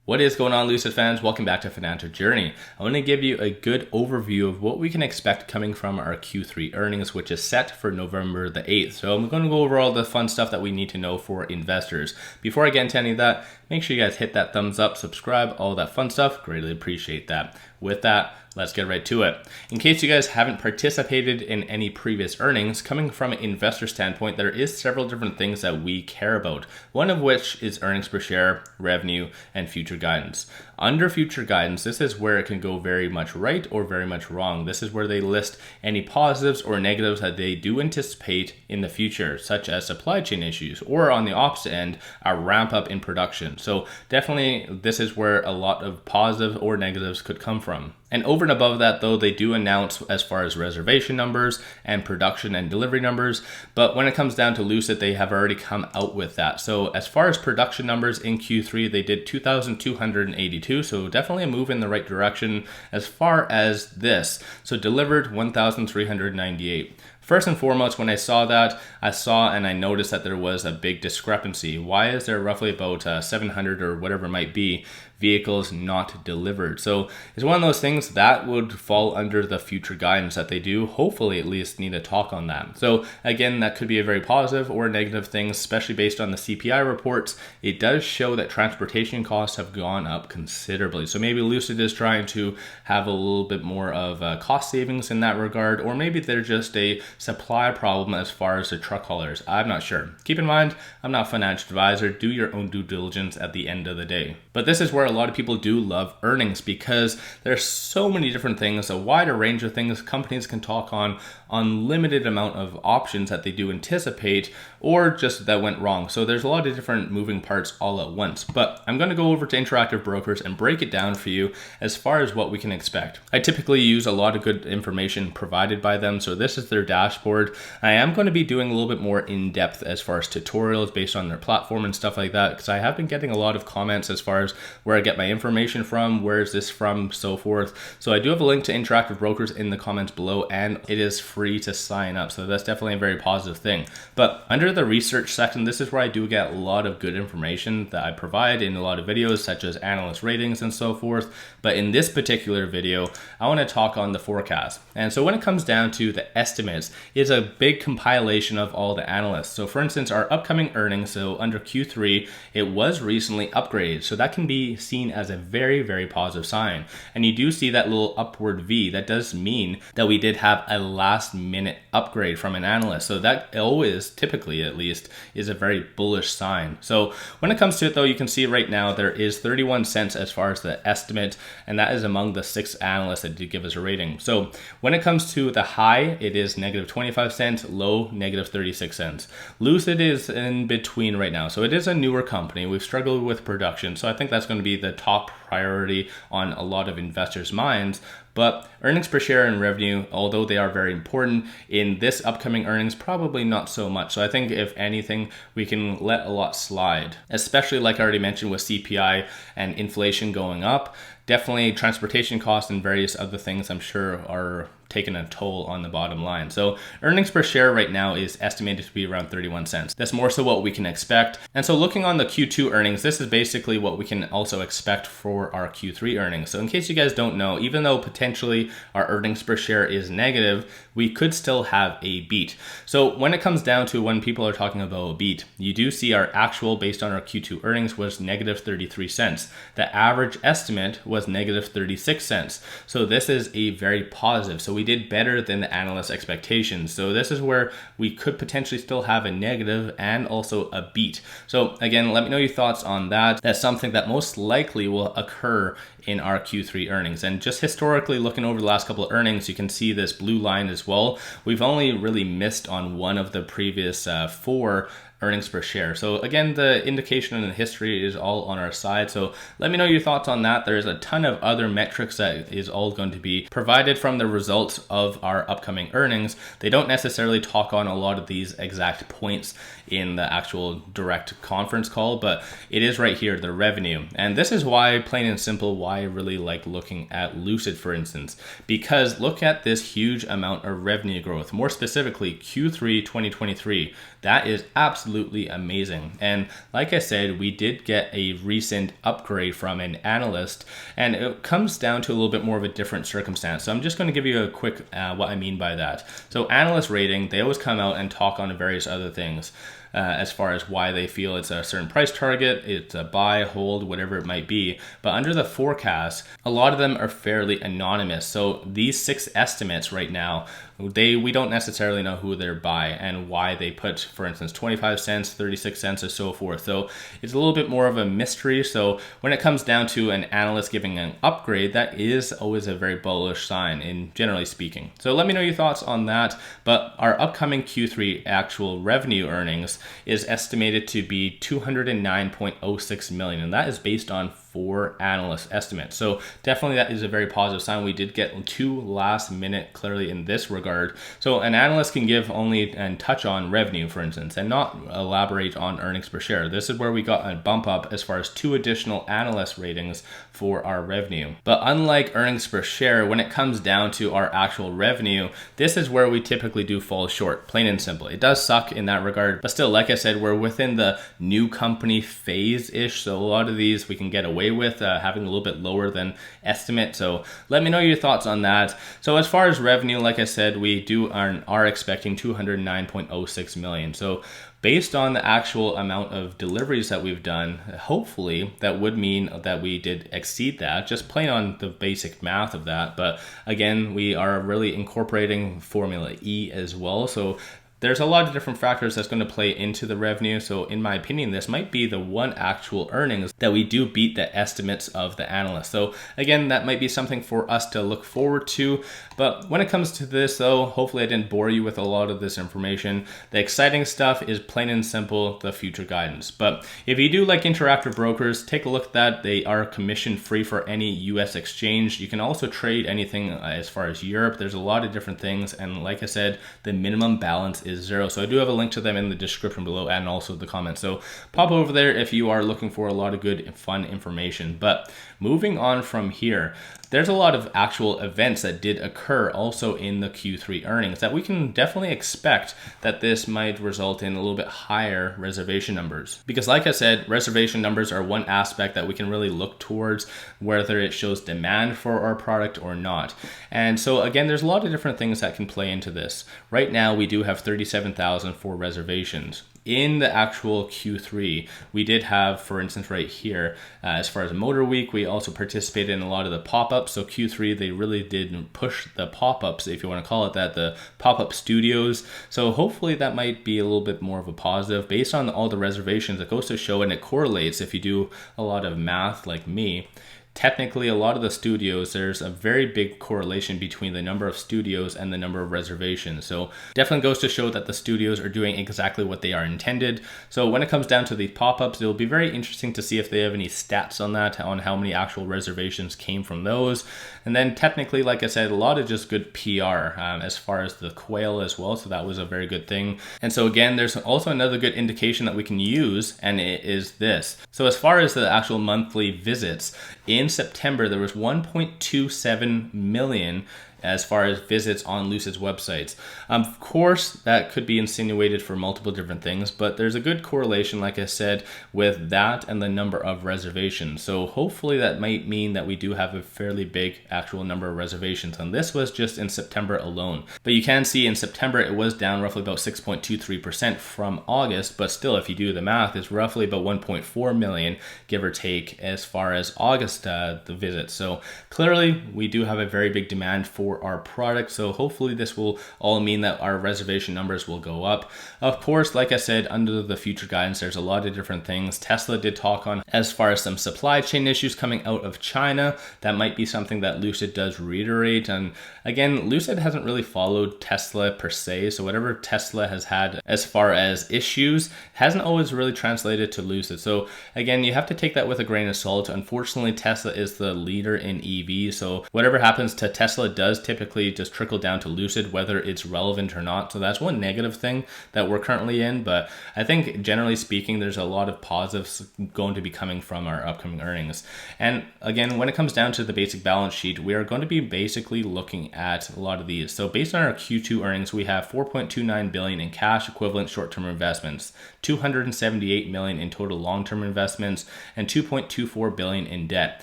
What is going on, Lucid fans? Welcome back to Financial Journey. I want to give you a good overview of what we can expect coming from our Q3 earnings, which is set for November the 8th. So I'm going to go over all the fun stuff that we need to know for investors. Before I get into any of that, make sure you guys hit that thumbs up, subscribe, all that fun stuff. Greatly appreciate that. With that, let's get right to it. In case you guys haven't participated in any previous earnings, coming from an investor standpoint, there is several different things that we care about. One of which is earnings per share, revenue, and future guidance. Under future guidance, this is where it can go very much right or very much wrong. This is where they list any positives or negatives that they do anticipate in the future, such as supply chain issues, or on the opposite end, a ramp up in production. So definitely this is where a lot of positive or negatives could come from. And over and above that, though, they do announce as far as reservation numbers and production and delivery numbers. But when it comes down to Lucid, they have already come out with that. So as far as production numbers in Q3, they did 2,282. So definitely a move in the right direction as far as this. So delivered 1,398. First and foremost, when I saw that, I noticed that there was a big discrepancy. Why is there roughly about 700 or whatever it might be vehicles not delivered? So it's one of those things that would fall under the future guidance that they do, hopefully at least need to talk on that. So again, that could be a very positive or negative thing, especially based on the CPI reports. It does show that transportation costs have gone up considerably. So maybe Lucid is trying to have a little bit more of cost savings in that regard, or maybe they're just a supply problem as far as the truck haulers. I'm not sure. Keep in mind, I'm not a financial advisor. Do your own due diligence at the end of the day. But this is where a lot of people do love earnings, because there's so many different things, a wider range of things companies can talk on, unlimited amount of options that they do anticipate or just that went wrong. So there's a lot of different moving parts all at once. But I'm going to go over to Interactive Brokers and break it down for you as far as what we can expect. I typically use a lot of good information provided by them. So this is their dashboard. I am going to be doing a little bit more in depth as far as tutorials based on their platform and stuff like that, because I have been getting a lot of comments as far as where I get my information from, where is this from, so forth. So I do have a link to Interactive Brokers in the comments below, and it is free to sign up. So that's definitely a very positive thing. But under the research section, this is where I do get a lot of good information that I provide in a lot of videos, such as analyst ratings and so forth. But in this particular video, I want to talk on the forecast. And so when it comes down to the estimates, it's a big compilation of all the analysts. So for instance, our upcoming earnings, so under Q3, it was recently upgraded. So that can be seen as a very, very positive sign. And you do see that little upward V. That does mean that we did have a last minute upgrade from an analyst. So that always, typically at least, is a very bullish sign. So when it comes to it though, you can see right now there is 31 cents as far as the estimate, and that is among the 6 analysts that did give us a rating. So when it comes to the high, it is negative 25 cents, low negative 36 cents. Lucid is in between right now. So it is a newer company. We've struggled with production. So I think that's going to be the top priority on a lot of investors' minds. But earnings per share and revenue, although they are very important in this upcoming earnings, probably not so much. So I think if anything, we can let a lot slide, especially like I already mentioned with CPI and inflation going up. Definitely transportation costs and various other things I'm sure are taking a toll on the bottom line. So earnings per share right now is estimated to be around 31 cents. That's more so what we can expect. And so looking on the Q2 earnings, this is basically what we can also expect for our Q3 earnings. So in case you guys don't know, even though potentially our earnings per share is negative, we could still have a beat. So when it comes down to when people are talking about a beat, you do see our actual based on our Q2 earnings was negative 33 cents. The average estimate was negative 36 cents. So this is a very positive. So we did better than the analyst expectations. So this is where we could potentially still have a negative and also a beat. So again, let me know your thoughts on that. That's something that most likely will occur in our Q3 earnings. And just historically looking over the last couple of earnings, you can see this blue line as well. We've only really missed on one of the previous 4 earnings per share. So again, the indication and the history is all on our side. So let me know your thoughts on that. There's a ton of other metrics that is all going to be provided from the results results of our upcoming earnings, they don't necessarily talk on a lot of these exact points in the actual direct conference call, but it is right here, the revenue. And this is why, plain and simple, why I really like looking at Lucid, for instance, because look at this huge amount of revenue growth, more specifically Q3 2023. That is absolutely amazing. And like I said, we did get a recent upgrade from an analyst, and it comes down to a little bit more of a different circumstance. So I'm just going to give you a quick what I mean by that. So analyst rating, they always come out and talk on various other things. As far as why they feel it's a certain price target, it's a buy, hold, whatever it might be. But under the forecast, a lot of them are fairly anonymous. So these 6 estimates right now, we don't necessarily know who they're by and why they put, for instance, 25 cents, 36 cents, or so forth. So it's a little bit more of a mystery. So when it comes down to an analyst giving an upgrade, that is always a very bullish sign, in generally speaking. So let me know your thoughts on that. But our upcoming Q3 actual revenue earnings is estimated to be 209.06 million, and that is based on 4 analyst estimates. So definitely that is a very positive sign. We did get 2 last minute clearly in this regard. So an analyst can give only and touch on revenue, for instance, and not elaborate on earnings per share. This is where we got a bump up as far as 2 additional analyst ratings for our revenue. But unlike earnings per share, when it comes down to our actual revenue, this is where we typically do fall short, plain and simple. It does suck in that regard, but still, like I said, we're within the new company phase-ish. So a lot of these we can get away with having a little bit lower than estimate. So let me know your thoughts on that. So as far as revenue, like I said, we are expecting 209.06 million. So based on the actual amount of deliveries that we've done, hopefully that would mean that we did exceed that, just plain on the basic math of that. But again, we are really incorporating Formula E as well. So there's a lot of different factors that's going to play into the revenue. So in my opinion, this might be the one actual earnings that we do beat the estimates of the analysts. So again, that might be something for us to look forward to. But when it comes to this though, hopefully I didn't bore you with a lot of this information. The exciting stuff is plain and simple, the future guidance. But if you do like Interactive Brokers, take a look at that. They are commission free for any US exchange. You can also trade anything as far as Europe. There's a lot of different things. And like I said, the minimum balance is 0. So I do have a link to them in the description below and also the comments. So pop over there if you are looking for a lot of good and fun information. But moving on from here, there's a lot of actual events that did occur also in the Q3 earnings that we can definitely expect that this might result in a little bit higher reservation numbers. Because like I said, reservation numbers are one aspect that we can really look towards whether it shows demand for our product or not. And so again, there's a lot of different things that can play into this. Right now, we do have 37,004 reservations. In the actual Q3, we did have, for instance, right here, as far as Motor Week, we also participated in a lot of the pop-ups. So Q3, they really did push the pop-ups, if you want to call it that, the pop-up studios. So hopefully that might be a little bit more of a positive. Based on all the reservations, it goes to show, and it correlates if you do a lot of math like me. Technically, a lot of the studios, there's a very big correlation between the number of studios and the number of reservations. So definitely goes to show that the studios are doing exactly what they are intended. So when it comes down to these pop-ups, it'll be very interesting to see if they have any stats on that, on how many actual reservations came from those. And then technically, like I said, a lot of just good PR as far as the quail as well. So that was a very good thing. And so again, there's also another good indication that we can use, and it is this. So as far as the actual monthly visits, in September, there was 1.27 million as far as visits on Lucid's websites. Of course, that could be insinuated for multiple different things, but there's a good correlation, like I said, with that and the number of reservations. So hopefully that might mean that we do have a fairly big actual number of reservations. And this was just in September alone. But you can see in September, it was down roughly about 6.23% from August. But still, if you do the math, it's roughly about 1.4 million, give or take, as far as August, the visits. So clearly, we do have a very big demand for our product. So hopefully this will all mean that our reservation numbers will go up. Of course, like I said, under the future guidance, there's a lot of different things Tesla did talk on as far as some supply chain issues coming out of China. That might be something that Lucid does reiterate. And again, Lucid hasn't really followed Tesla per se. So whatever Tesla has had as far as issues hasn't always really translated to Lucid. So again, you have to take that with a grain of salt. Unfortunately, Tesla is the leader in EV. So whatever happens to Tesla does does typically just trickle down to Lucid, whether it's relevant or not. So that's one negative thing that we're currently in. But I think generally speaking, there's a lot of positives going to be coming from our upcoming earnings. And again, when it comes down to the basic balance sheet, we are going to be basically looking at a lot of these. So based on our Q2 earnings, we have 4.29 billion in cash equivalent short-term investments, 278 million in total long-term investments, and 2.24 billion in debt.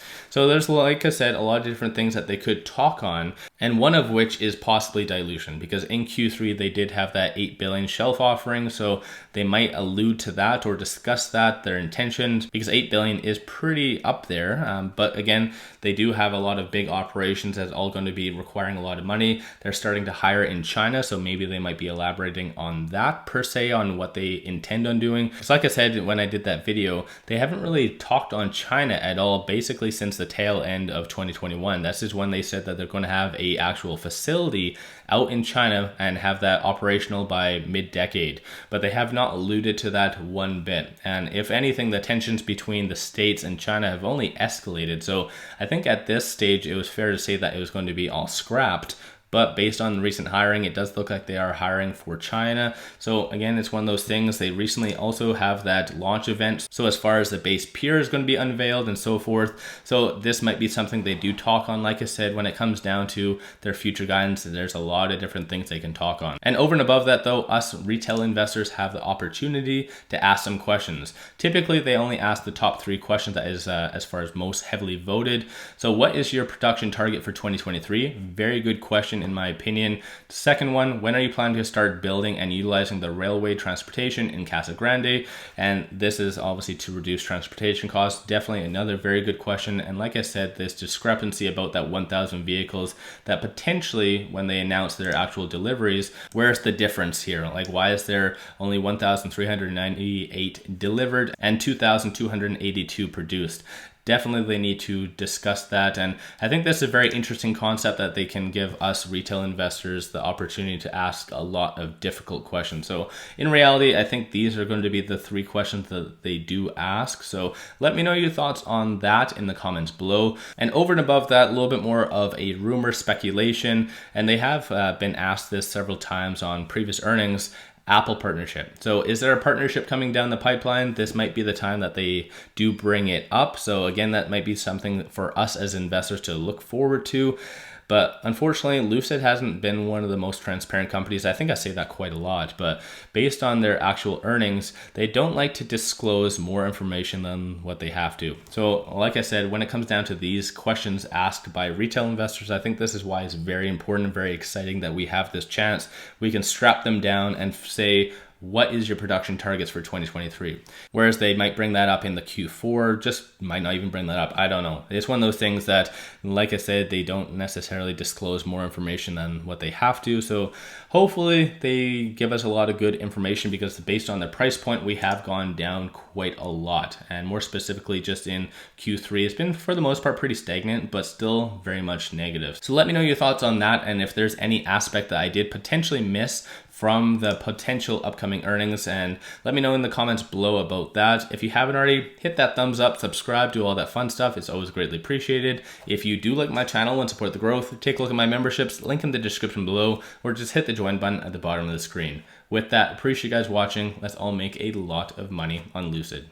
So there's, like I said, a lot of different things that they could talk on, and one of which is possibly dilution, because in Q3 they did have that 8 billion shelf offering, so they might allude to that or discuss that, their intentions, because 8 billion is pretty up there. But again, they do have a lot of big operations that's all going to be requiring a lot of money. They're starting to hire in China, so maybe they might be elaborating on that per se, on what they intend on doing. So like I said, when I did that video, they haven't really talked on China at all, basically since the tail end of 2021. This is when they said that they're going to have a actual facility out in China and have that operational by mid-decade, but they have not alluded to that one bit. And if anything, the tensions between the States and China have only escalated. So I think at this stage, it was fair to say that it was going to be all scrapped. But based on recent hiring, it does look like they are hiring for China. So again, it's one of those things. They recently also have that launch event. So as far as the base pier is going to be unveiled and so forth. So this might be something they do talk on. Like I said, when it comes down to their future guidance, there's a lot of different things they can talk on. And over and above that though, us retail investors have the opportunity to ask some questions. Typically, they only ask the top 3 questions, that is as far as most heavily voted. So what is your production target for 2023? Very good question, in my opinion. The second one, when are you planning to start building and utilizing the railway transportation in Casa Grande? And this is obviously to reduce transportation costs. Definitely another very good question. And like I said, this discrepancy about that 1,000 vehicles that potentially, when they announce their actual deliveries, where's the difference here? Like, why is there only 1,398 delivered and 2,282 produced? Definitely they need to discuss that. And I think that's a very interesting concept, that they can give us retail investors the opportunity to ask a lot of difficult questions. So in reality, I think these are going to be the 3 questions that they do ask. So let me know your thoughts on that in the comments below. And over and above that, a little bit more of a rumor speculation. And they have been asked this several times on previous earnings. Apple partnership. So is there a partnership coming down the pipeline? This might be the time that they do bring it up. So again, that might be something for us as investors to look forward to. But unfortunately, Lucid hasn't been one of the most transparent companies. I think I say that quite a lot, but based on their actual earnings, they don't like to disclose more information than what they have to. So like I said, when it comes down to these questions asked by retail investors, I think this is why it's very important and very exciting that we have this chance. We can strap them down and say, what is your production targets for 2023? Whereas they might bring that up in the Q4, just might not even bring that up. I don't know. It's one of those things that, like I said, they don't necessarily disclose more information than what they have to. So hopefully they give us a lot of good information, because based on the price point, we have gone down quite a lot. And more specifically, just in Q3, it's been for the most part pretty stagnant, but still very much negative. So let me know your thoughts on that, and if there's any aspect that I did potentially miss from the potential upcoming earnings, and let me know in the comments below about that. If you haven't already, hit that thumbs up, subscribe, do all that fun stuff. It's always greatly appreciated. If you do like my channel and support the growth, take a look at my memberships, link in the description below, or just hit the join button at the bottom of the screen. With that, appreciate you guys watching. Let's all make a lot of money on Lucid.